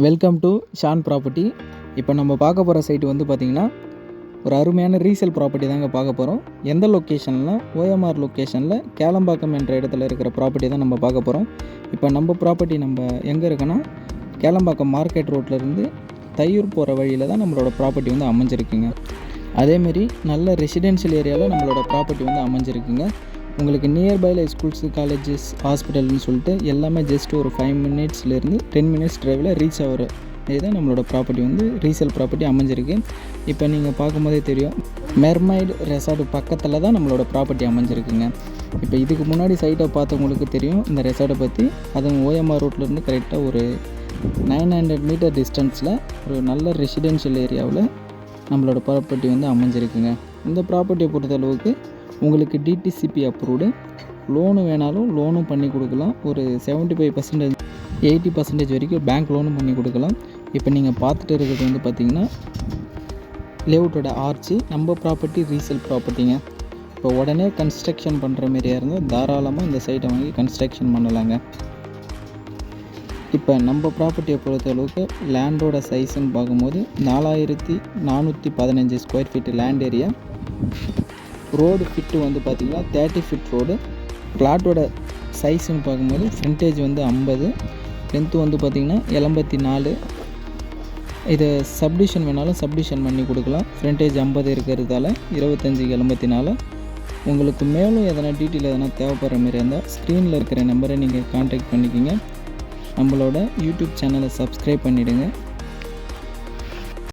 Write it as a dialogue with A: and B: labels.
A: Welcome to Shawn property. இப்போ நம்ம பார்க்க போகிற சைட்டு வந்து பார்த்திங்கன்னா ஒரு அருமையான ரீசேல் ப்ராப்பர்ட்டி தாங்க பார்க்க போகிறோம். எந்த லொக்கேஷனில், ஓஎம்ஆர் லொக்கேஷனில் கேளம்பாக்கம் என்ற இடத்துல இருக்கிற ப்ராப்பர்ட்டி தான் நம்ம பார்க்க போகிறோம். இப்போ நம்ம ப்ராப்பர்ட்டி நம்ம எங்கே இருக்குன்னா, கேளம்பாக்கம் மார்க்கெட் ரோட்லேருந்து தையூர் போகிற வழியில் தான் நம்மளோட ப்ராப்பர்ட்டி வந்து அமைஞ்சிருக்குங்க. அதேமாரி நல்ல ரெசிடென்ஷியல் ஏரியாவில் நம்மளோட ப்ராப்பர்ட்டி வந்து அமைஞ்சிருக்குங்க. உங்களுக்கு நியர்பையில் ஸ்கூல்ஸு, காலேஜஸ், ஹாஸ்பிட்டல்னு சொல்லிட்டு எல்லாமே ஜஸ்ட் ஒரு 5 மினிட்ஸ்லேருந்து 10 மினிட்ஸ் ட்ரைவில் ரீச் ஆகிற இதுதான் நம்மளோட ப்ராப்பர்ட்டி வந்து ரீசேல் ப்ராப்பர்ட்டி அமைஞ்சிருக்கு. இப்போ நீங்கள் பார்க்கும்போதே தெரியும், மெர்மைடு ரெசார்ட் பக்கத்தில் தான் நம்மளோட ப்ராப்பர்ட்டி அமைஞ்சிருக்குங்க. இப்போ இதுக்கு முன்னாடி சைட்டை பார்த்தவங்களுக்கு தெரியும் இந்த ரெசார்ட்டை பற்றி. அதுவும் ஓஎம்ஆர் ரோட்லேருந்து கரெக்டாக ஒரு 900 மீட்டர் டிஸ்டன்ஸில் ஒரு நல்ல ரெசிடென்ஷியல் ஏரியாவில் நம்மளோட ப்ராப்பர்ட்டி வந்து அமைஞ்சிருக்குங்க. இந்த ப்ராப்பர்ட்டியை பொறுத்தளவுக்கு உங்களுக்கு டிடிசிபி அப்ரூவ்டு, லோனு வேணாலும் லோனும் பண்ணி கொடுக்கலாம். ஒரு 75% 80% வரைக்கும் பேங்க் லோனும் பண்ணி கொடுக்கலாம். இப்போ நீங்கள் பார்த்துட்டு இருக்கிறது வந்து பார்த்திங்கன்னா லேஅவுட்டோட ஆர்ச்சி. நம்ம ப்ராப்பர்ட்டி ரீசேல் ப்ராப்பர்ட்டிங்க. இப்போ உடனே கன்ஸ்ட்ரக்ஷன் பண்ணுற மாதிரியாக இருந்தால் தாராளமாக இந்த சைட்டை வாங்கி கன்ஸ்ட்ரக்ஷன் பண்ணலாங்க. இப்போ நம்ம ப்ராப்பர்ட்டியை பொறுத்தளவுக்கு லேண்டோட சைஸுன்னு பார்க்கும்போது 4415 square feet land area. Road feet வந்து பார்த்திங்கன்னா 30 ஃபீட் ரோடு. பிளாட்டோட சைஸுன்னு பார்க்கும்போது ஃப்ரண்டேஜ் வந்து 50, லென்த்து வந்து பார்த்திங்கன்னா 84. இதை சப்டிஷன் வேணாலும் சப்டிஷன் பண்ணி கொடுக்கலாம். ஃப்ரண்டேஜ் 50 இருக்கிறதால 25 84. உங்களுக்கு மேலும் எதனா டீட்டெயில் எதனா தேவைப்படுற மாதிரி இருந்தால் ஸ்க்ரீனில் இருக்கிற நம்பரை நீங்கள் கான்டாக்ட் பண்ணிக்கிங்க. நம்மளோட யூடியூப் சேனலை சப்ஸ்கிரைப் பண்ணிவிடுங்க.